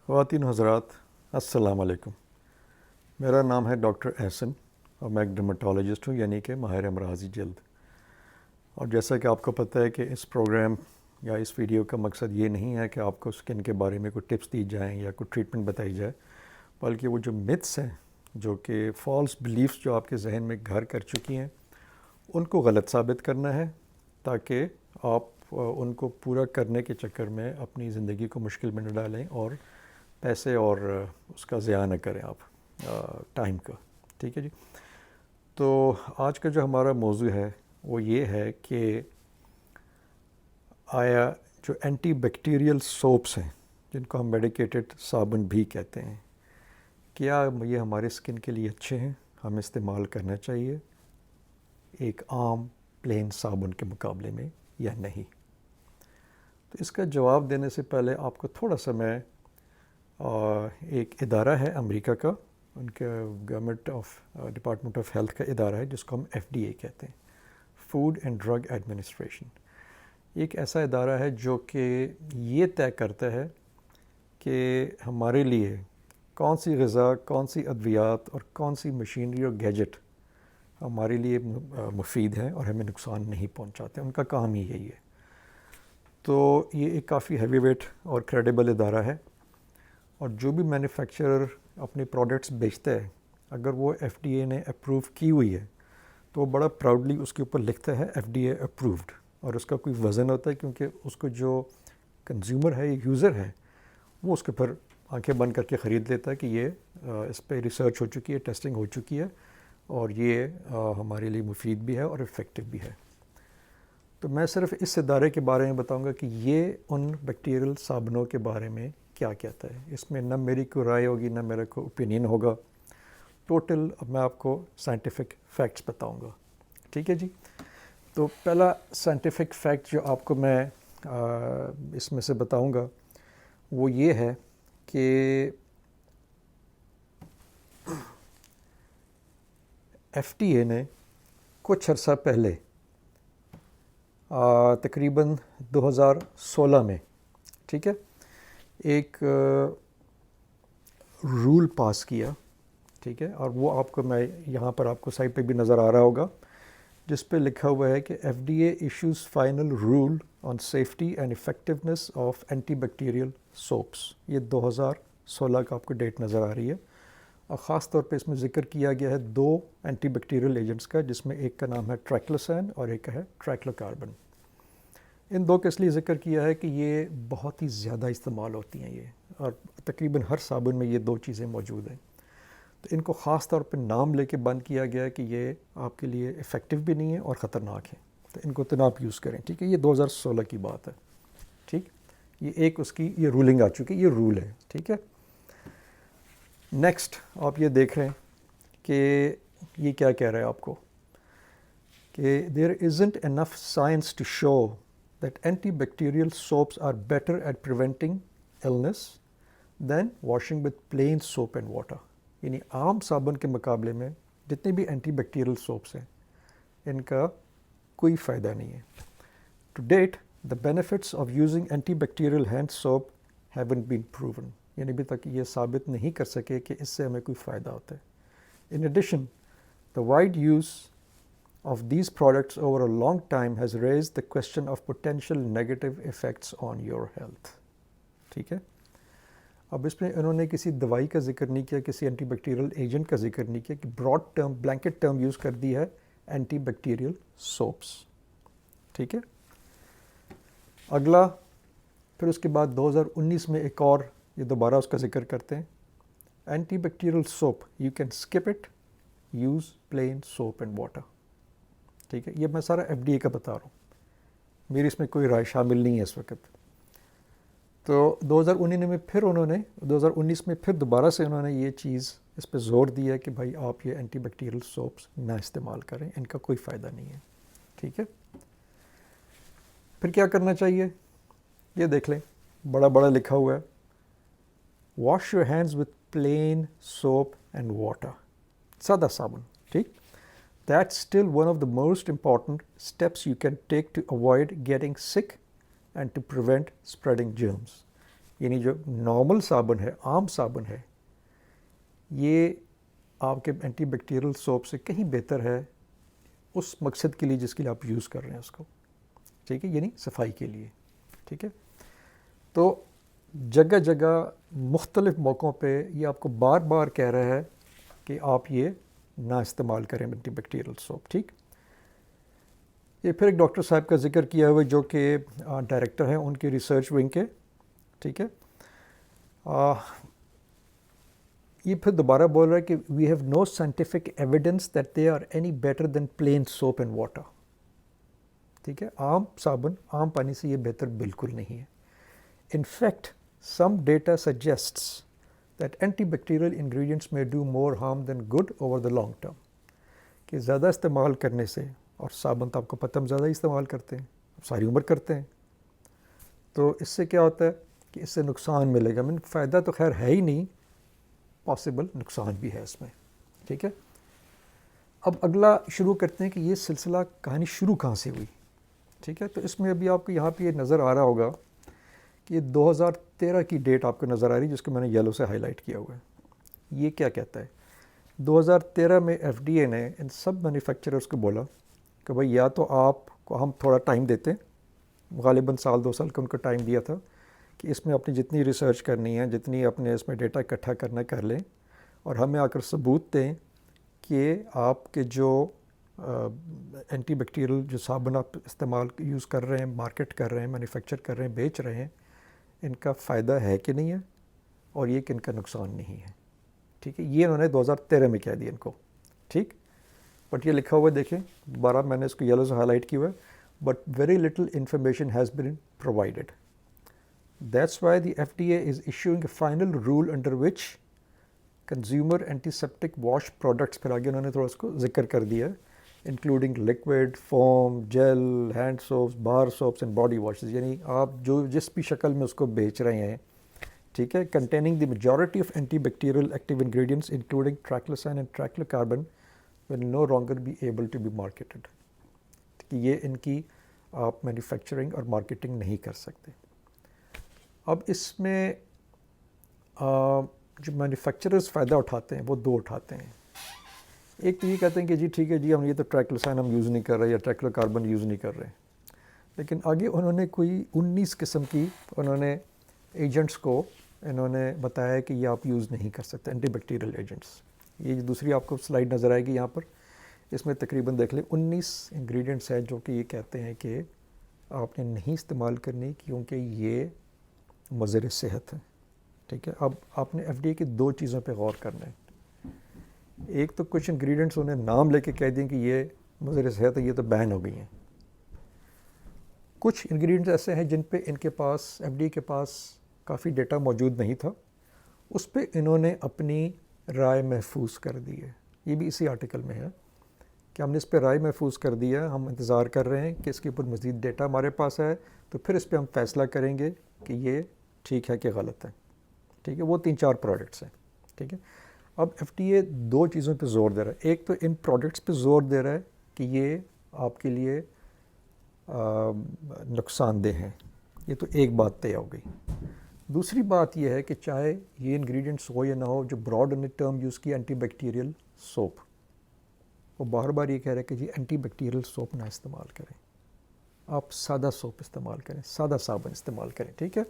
خواتین حضرات، السلام علیکم۔ میرا نام ہے ڈاکٹر احسن اور میں ایک ڈرمٹالوجسٹ ہوں، یعنی کہ ماہر امراض جلد۔ اور جیسا کہ آپ کو پتہ ہے کہ اس پروگرام یا اس ویڈیو کا مقصد یہ نہیں ہے کہ آپ کو اسکن کے بارے میں کوئی ٹپس دی جائیں یا کوئی ٹریٹمنٹ بتائی جائے، بلکہ وہ جو متس ہیں، جو کہ فالس بلیفس جو آپ کے ذہن میں گھر کر چکی ہیں، ان کو غلط ثابت کرنا ہے تاکہ آپ ان کو پورا کرنے کے چکر میں اپنی زندگی کو مشکل میں نہ ڈالیں اور پیسے اور اس کا ضیاع نہ کریں آپ ٹائم کا۔ ٹھیک ہے جی۔ تو آج کا جو ہمارا موضوع ہے وہ یہ ہے کہ آیا جو اینٹی بیکٹیریل سوپس ہیں، جن کو ہم میڈیکیٹڈ صابن بھی کہتے ہیں، کیا یہ ہمارے اسکن کے لیے اچھے ہیں، ہمیں استعمال کرنا چاہیے ایک عام پلین صابن کے مقابلے میں یا نہیں؟ تو اس کا جواب دینے سے پہلے آپ کو تھوڑا سا میں ایک ادارہ ہے امریکہ کا، ان کا گورنمنٹ ڈپارٹمنٹ آف ہیلتھ کا ادارہ ہے جس کو ہم FDA کہتے ہیں، فوڈ اینڈ ڈرگ ایڈمنسٹریشن۔ ایک ایسا ادارہ ہے جو کہ یہ طے کرتا ہے کہ ہمارے لیے کون سی غذا، کون سی ادویات اور کون سی مشینری اور گیجٹ ہمارے لیے مفید ہیں اور ہمیں نقصان نہیں پہنچاتے۔ ان کا کام ہی یہی ہے۔ تو یہ ایک کافی ہیوی ویٹ اور کریڈیبل ادارہ ہے، اور جو بھی مینوفیکچرر اپنے پروڈکٹس بیچتا ہے، اگر وہ FDA نے اپروو کی ہوئی ہے تو وہ بڑا پراؤڈلی اس کے اوپر لکھتا ہے FDA اپرووڈ، اور اس کا کوئی وزن ہوتا ہے، کیونکہ اس کو جو کنزیومر ہے، یوزر ہے، وہ اس کے اوپر آنکھیں بند کر کے خرید لیتا ہے کہ یہ اس پہ ریسرچ ہو چکی ہے، ٹیسٹنگ ہو چکی ہے، اور یہ ہمارے لیے مفید بھی ہے اور افیکٹو بھی ہے۔ تو میں صرف اس ادارے کے بارے میں بتاؤں گا کہ یہ ان بیکٹیریل صابنوں کے بارے میں کیا کہتا ہے۔ اس میں نہ میری کوئی رائے ہوگی، نہ میرا کوئی اوپینین ہوگا، ٹوٹل میں آپ کو سائنٹیفک فیکٹس بتاؤں گا۔ ٹھیک ہے جی۔ تو پہلا سائنٹیفک فیکٹ جو آپ کو میں اس میں سے بتاؤں گا وہ یہ ہے کہ FDA نے کچھ عرصہ پہلے تقریباً 2016 میں، ٹھیک ہے، ایک رول پاس کیا، ٹھیک ہے، اور وہ آپ کو میں یہاں پر آپ کو سائٹ پہ بھی نظر آ رہا ہوگا، جس پہ لکھا ہوا ہے کہ FDA issues final rule on safety and effectiveness of antibacterial soaps. یہ 2016 کا آپ کو ڈیٹ نظر آ رہی ہے، اور خاص طور پہ اس میں ذکر کیا گیا ہے 2 اینٹی بیکٹیریل ایجنٹس کا، جس میں ایک کا نام ہے ٹرائکلوسین اور ایک ہے ٹرائکلوکاربن۔ ان 2 کا اس لیے ذکر کیا ہے کہ یہ بہت ہی زیادہ استعمال ہوتی ہیں یہ، اور تقریباً ہر صابن میں یہ 2 چیزیں موجود ہیں۔ تو ان کو خاص طور پہ نام لے کے بند کیا گیا ہے کہ یہ آپ کے لیے افیکٹو بھی نہیں ہے اور خطرناک ہے، تو ان کو تو نہ آپ یوز کریں۔ ٹھیک ہے، یہ 2016 کی بات ہے۔ ٹھیک، یہ ایک اس کی یہ رولنگ آ چکی ہے، یہ رول ہے۔ ٹھیک ہے، نیکسٹ آپ یہ دیکھ رہے ہیں کہ یہ کیا کہہ رہا ہے آپ کو کہ there isn't enough science to show that antibacterial soaps are better at preventing illness than washing with plain soap and water. یعنی عام صابن کے مقابلے میں جتنے بھی اینٹی بیکٹیریل سوپس ہیں، ان کا کوئی فائدہ نہیں ہے۔ To date the benefits of using antibacterial hand soap haven't been proven. یعنی ابھی تک یہ ثابت نہیں کر سکے کہ اس سے ہمیں کوئی فائدہ ہوتا ہے۔ In addition the wide use of these products over a long time has raised the question of potential negative effects on your health۔ ٹھیک ہے، اب اس میں انہوں نے کسی دوائی کا ذکر نہیں کیا، کسی اینٹی بیکٹیریل ایجنٹ کا ذکر نہیں کیا، کہ broad term, blanket term use کر دی ہے اینٹی بیکٹیریل سوپس۔ ٹھیک ہے، اگلا پھر اس کے بعد 2019 میں ایک اور یہ دوبارہ اس کا ذکر کرتے ہیں، antibacterial soap you can skip it, use plain soap and water. ٹھیک ہے، یہ میں سارا FDA کا بتا رہا ہوں، میری اس میں کوئی رائے شامل نہیں ہے اس وقت۔ تو 2019 میں پھر انہوں نے 2019 میں پھر دوبارہ سے انہوں نے یہ چیز اس پہ زور دیا کہ بھائی آپ یہ اینٹی بیکٹیریل سوپس نہ استعمال کریں، ان کا کوئی فائدہ نہیں ہے۔ ٹھیک ہے، پھر کیا کرنا چاہیے یہ دیکھ لیں، بڑا بڑا لکھا ہوا ہے، wash your hands with plain soap and water, سادہ صابن۔ ٹھیک، that's still one of the most important steps you can take to avoid getting sick and to prevent spreading germs۔ یعنی جو نارمل صابن ہے، عام صابن ہے، یہ آپ کے اینٹی بیکٹیریل سوپ سے کہیں بہتر ہے اس مقصد کے لیے جس کے لیے آپ یوز کر رہے ہیں اس کو، ٹھیک ہے، یعنی صفائی کے لیے، ٹھیک ہے. تو جگہ جگہ مختلف موقعوں پہ یہ آپ کو بار بار کہہ رہا ہے کہ آپ یہ نہ استعمال کریں اینٹی بیکٹیریل سوپ، ٹھیک. یہ پھر ایک ڈاکٹر صاحب کا ذکر کیا ہوا جو کہ ڈائریکٹر ہیں ان کی ریسرچ ونگ کے، ٹھیک ہے. یہ پھر دوبارہ بول رہا ہے کہ we have no scientific evidence that they are any better than plain soap and water, ٹھیک ہے. عام صابن، عام پانی سے یہ بہتر بالکل نہیں ہے. In fact some data suggests that antibacterial ingredients may do more harm than good over the long term, کہ زیادہ استعمال کرنے سے، اور صابن تو آپ کو پتہ ہم زیادہ ہی استعمال کرتے ہیں، ساری عمر کرتے ہیں، تو اس سے کیا ہوتا ہے کہ اس سے نقصان ملے گا. فائدہ تو خیر ہے ہی نہیں، پاسبل نقصان بھی ہے اس میں، ٹھیک ہے. اب اگلا شروع کرتے ہیں کہ یہ سلسلہ کہانی شروع کہاں سے ہوئی، ٹھیک ہے. تو اس میں ابھی آپ کو یہاں پہ یہ نظر آ رہا ہوگا کہ یہ 2013 کی ڈیٹ آپ کو نظر آ رہی ہے جس کو میں نے یلو سے ہائی لائٹ کیا ہوا ہے. یہ کیا کہتا ہے؟ 2013 میں ایف ڈی اے نے ان سب مینوفیکچررز کو بولا کہ بھائی یا تو آپ کو ہم تھوڑا ٹائم دیتے ہیں، غالباً سال 2 سال کا ان کو ٹائم دیا تھا کہ اس میں اپنی جتنی ریسرچ کرنی ہے، جتنی اپنے اس میں ڈیٹا اکٹھا کرنا کر لیں، اور ہمیں آ کر ثبوت دیں کہ آپ کے جو اینٹی بیکٹیریل جو صابن آپ استعمال یوز کر رہے ہیں، مارکیٹ کر رہے ہیں، مینوفیکچر کر رہے ہیں، بیچ رہے ہیں، ان کا فائدہ ہے کہ نہیں ہے، اور یہ کہ ان کا نقصان نہیں ہے، ٹھیک ہے. یہ انہوں نے 2013 میں کہہ دیا ان کو، ٹھیک. بٹ یہ لکھا ہوا ہے دیکھیں، دوبارہ میں نے اس کو یلو سے ہائی لائٹ کیا ہوا ہے، but very little information has been provided. That's why the FDA is issuing a final rule under which consumer antiseptic wash products، پھر آگے انہوں نے تھوڑا اس کو ذکر کر دیا ہے، including liquid, foam, gel, hand soaps, bar soaps and body washes, یعنی آپ جو جس بھی شکل میں اس کو بیچ رہے ہیں، ٹھیک ہے، containing the majority of antibacterial active ingredients including triclosan and triclocarban will no longer be able to be marketed، کہ یہ ان کی آپ مینوفیکچرنگ اور مارکیٹنگ نہیں کر سکتے. اب اس میں جو مینوفیکچررز فائدہ اٹھاتے ہیں وہ دو اٹھاتے ہیں. ایک تو یہ کہتے ہیں کہ جی ٹھیک ہے جی، ہم یہ تو ٹرائکلوسان ہم یوز نہیں کر رہے یا ٹرائکلو کاربن یوز نہیں کر رہے، لیکن آگے انہوں نے کوئی 19 قسم کی انہوں نے ایجنٹس کو انہوں نے بتایا کہ یہ آپ یوز نہیں کر سکتے، اینٹی بیکٹیریل ایجنٹس. یہ دوسری آپ کو سلائیڈ نظر آئے گی یہاں پر، اس میں تقریباً دیکھ لیں 19 انگریڈینٹس ہیں جو کہ یہ کہتے ہیں کہ آپ نے نہیں استعمال کرنی کیونکہ یہ مضر صحت ہے، ٹھیک ہے. اب آپ نے ایف ڈی اے کی 2 چیزوں پہ غور کرنا ہے. ایک تو کچھ انگریڈینٹس انہیں نام لے کے کہہ دیں کہ یہ مضر صحت ہے، یہ تو بین ہو گئی ہیں. کچھ انگریڈینٹس ایسے ہیں جن پہ ان کے پاس، ایف ڈی اے کے پاس کافی ڈیٹا موجود نہیں تھا، اس پہ انہوں نے اپنی رائے محفوظ کر دی ہے. یہ بھی اسی آرٹیکل میں ہے کہ ہم نے اس پہ رائے محفوظ کر دیا، ہم انتظار کر رہے ہیں کہ اس کے اوپر مزید ڈیٹا ہمارے پاس ہے تو پھر اس پہ ہم فیصلہ کریں گے کہ یہ ٹھیک ہے کہ غلط ہے، ٹھیک ہے. وہ 3-4 پروڈکٹس ہیں، ٹھیک ہے. اب ایف ڈی اے 2 چیزوں پہ زور دے رہا ہے. ایک تو ان پروڈکٹس پہ زور دے رہا ہے کہ یہ آپ کے لیے نقصان دہ ہیں، یہ تو ایک بات طے ہو گئی. دوسری بات یہ ہے کہ چاہے یہ انگریڈینٹس ہو یا نہ ہو، جو براڈ نے ٹرم یوز کی اینٹی بیکٹیریل سوپ، وہ بار بار یہ کہہ رہے ہیں کہ جی اینٹی بیکٹیریل سوپ نہ استعمال کریں، آپ سادہ سوپ استعمال کریں، سادہ صابن استعمال کریں، ٹھیک ہے.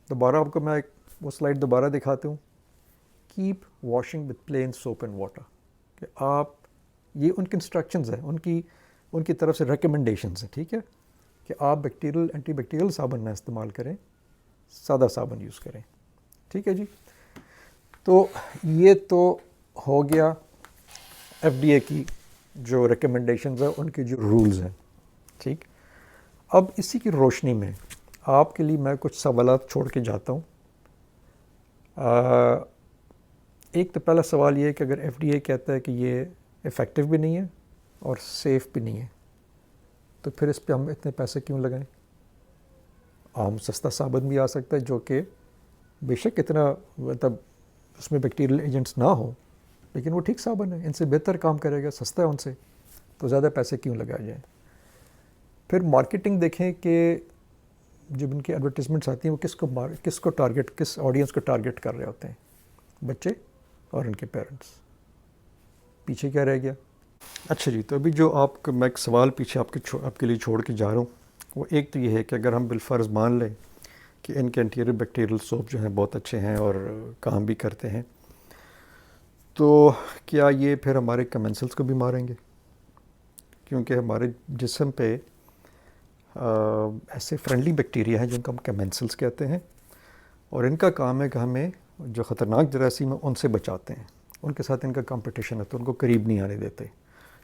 دوبارہ آپ کو میں ایک وہ سلائڈ دوبارہ دکھاتا ہوں. Keep washing with plain soap and water, کہ آپ، یہ ان کی انسٹرکشنز ہیں، ان کی طرف سے ریکمنڈیشنز ہیں، ٹھیک ہے، کہ آپ بیکٹیریل اینٹی بیکٹیریل صابن نہ استعمال کریں، سادہ صابن یوز کریں، ٹھیک ہے جی. تو یہ تو ہو گیا ایف ڈی اے کی جو ریکمنڈیشنز ہیں، ان کے جو رولز ہیں، ٹھیک. اب اسی کی روشنی میں آپ کے لیے میں کچھ سوالات چھوڑ کے جاتا ہوں. ایک تو پہلا سوال یہ ہے کہ اگر ایف ڈی اے کہتا ہے کہ یہ افیکٹو بھی نہیں ہے اور سیف بھی نہیں ہے، تو پھر اس پہ ہم اتنے پیسے کیوں لگائیں؟ عام سستا صابن بھی آ سکتا ہے جو کہ بے شک اتنا مطلب اس میں بیکٹیریل ایجنٹس نہ ہوں، لیکن وہ ٹھیک صابن ہے، ان سے بہتر کام کرے گا، سستا ہے ان سے، تو زیادہ پیسے کیوں لگائے جائیں؟ پھر مارکیٹنگ دیکھیں کہ جب ان کی ایڈورٹیزمنٹس آتی ہیں وہ کس کو ٹارگیٹ، کس آڈینس کو ٹارگیٹ کر رہے ہوتے ہیں؟ بچے اور ان کے پیرنٹس. پیچھے کیا رہ گیا؟ اچھا جی، تو ابھی جو آپ کو میں ایک سوال پیچھے آپ کے لیے چھوڑ کے جا رہا ہوں، وہ ایک تو یہ ہے کہ اگر ہم بالفرض مان لیں کہ ان کے انٹیریئر بیکٹیریل سوپ جو ہیں بہت اچھے ہیں اور کام بھی کرتے ہیں، تو کیا یہ پھر ہمارے کمنسلس کو بھی ماریں گے؟ کیونکہ ہمارے جسم پہ ایسے فرینڈلی بیکٹیریا ہیں جن کو ہم کمنسلس کہتے ہیں، اور ان کا کام ہے کہ ہمیں جو خطرناک جراثیم ہیں ان سے بچاتے ہیں. ان کے ساتھ ان کا کمپٹیشن ہے تو ان کو قریب نہیں آنے دیتے،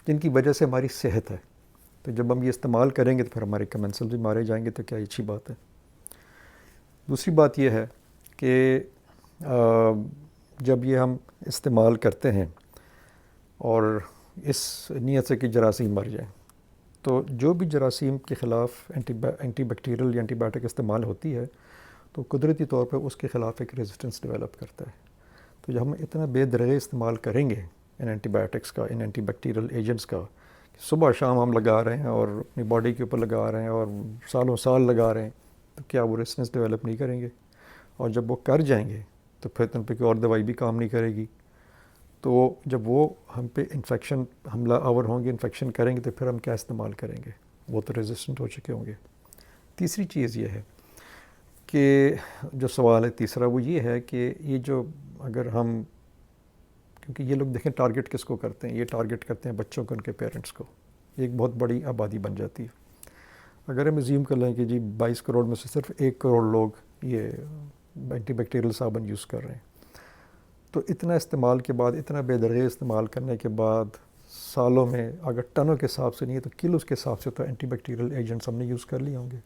جن کی وجہ سے ہماری صحت ہے. تو جب ہم یہ استعمال کریں گے تو پھر ہمارے کمنسل بھی مارے جائیں گے، تو کیا اچھی بات ہے؟ دوسری بات یہ ہے کہ جب یہ ہم استعمال کرتے ہیں اور اس نیت سے کہ جراثیم مر جائیں، تو جو بھی جراثیم کے خلاف اینٹی بیکٹیریل یا اینٹی بایوٹک استعمال ہوتی ہے تو قدرتی طور پہ اس کے خلاف ایک ریزسٹنس ڈیولپ کرتا ہے. تو جب ہم اتنا بے دریغ استعمال کریں گے ان اینٹی بایوٹکس کا، ان اینٹی بیکٹیریل ایجنٹس کا، صبح شام ہم لگا رہے ہیں اور اپنی باڈی کے اوپر لگا رہے ہیں اور سالوں سال لگا رہے ہیں، تو کیا وہ ریزسٹنس ڈیولپ نہیں کریں گے؟ اور جب وہ کر جائیں گے تو پھر ان پہ کوئی اور دوائی بھی کام نہیں کرے گی. تو جب وہ ہم پہ انفیکشن حملہ آور ہوں گے، انفیکشن کریں گے، تو پھر ہم کیا استعمال کریں گے؟ وہ تو ریزسٹنٹ ہو چکے ہوں گے. تیسری چیز یہ ہے کہ جو سوال ہے تیسرا وہ یہ ہے کہ یہ جو اگر ہم، کیونکہ یہ لوگ دیکھیں ٹارگٹ کس کو کرتے ہیں، یہ ٹارگٹ کرتے ہیں بچوں کو، ان کے پیرنٹس کو. ایک بہت بڑی آبادی بن جاتی ہے. اگر ہم ازیوم کر لیں کہ جی 22 کروڑ میں سے صرف 1 کروڑ لوگ یہ اینٹی بیکٹیریل صابن یوز کر رہے ہیں، تو اتنا استعمال کے بعد، اتنا بے دریغ استعمال کرنے کے بعد، سالوں میں اگر ٹنوں کے حساب سے نہیں ہے تو کلوز کے حساب سے تو اینٹی بیکٹیریل ایجنٹس ہم نے یوز کر لیے ہوں گے.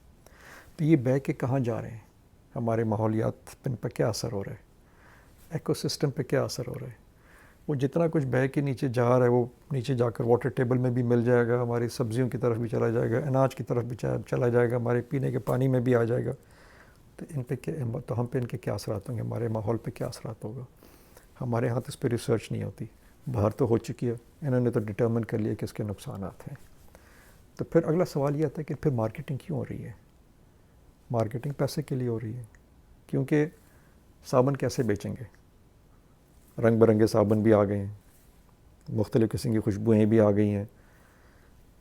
تو یہ بہ کے کہاں جا رہے ہیں؟ ہمارے ماحولیات ان پر کیا اثر ہو رہا ہے؟ ایکو سسٹم پہ کیا اثر ہو رہا ہے؟ وہ جتنا کچھ بہہ کے نیچے جا رہا ہے وہ نیچے جا کر واٹر ٹیبل میں بھی مل جائے گا، ہماری سبزیوں کی طرف بھی چلا جائے گا، اناج کی طرف بھی چلا جائے گا، ہمارے پینے کے پانی میں بھی آ جائے گا. تو ہم پہ ان کے کیا اثرات ہوں گے؟ ہمارے ماحول پہ کیا اثرات ہوگا؟ ہمارے ہاں تو اس پہ ریسرچ نہیں ہوتی. باہر تو ہو چکی ہے، انہوں نے تو ڈٹرمن کر لیا کہ اس کے نقصانات ہیں. تو پھر اگلا سوال یہ آتا ہے کہ پھر مارکیٹنگ کیوں ہو رہی ہے؟ مارکیٹنگ پیسے کے لیے ہو رہی ہے، کیونکہ صابن کیسے بیچیں گے؟ رنگ برنگے صابن بھی آ گئے ہیں، مختلف قسم کی خوشبوئیں بھی آ گئی ہیں،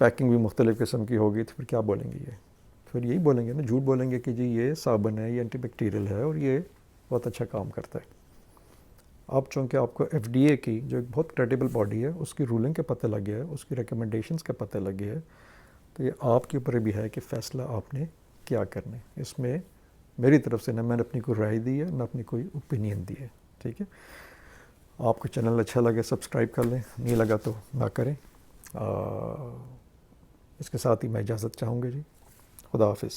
پیکنگ بھی مختلف قسم کی ہوگی. تو پھر کیا بولیں گے؟ یہ پھر یہی بولیں گے نا، جھوٹ بولیں گے کہ جی یہ صابن ہے، یہ اینٹی بیکٹیریل ہے اور یہ بہت اچھا کام کرتا ہے. آپ چونکہ آپ کو ایف ڈی اے کی جو ایک بہت کریڈیبل باڈی ہے اس کی رولنگ کا پتہ لگ گیا ہے، اس کی ریکمنڈیشنز کا پتہ لگ گیا ہے، تو یہ آپ کے اوپر بھی ہے کہ فیصلہ آپ نے کیا کرنا ہے. اس میں میری طرف سے نہ میں نے اپنی کوئی رائے دی ہے، نہ اپنی کوئی اوپینین دی ہے. ٹھیک ہے، آپ کو چینل اچھا لگے سبسکرائب کر لیں، نہیں لگا تو نہ کریں. اس کے ساتھ ہی میں اجازت چاہوں گا جی. خدا حافظ.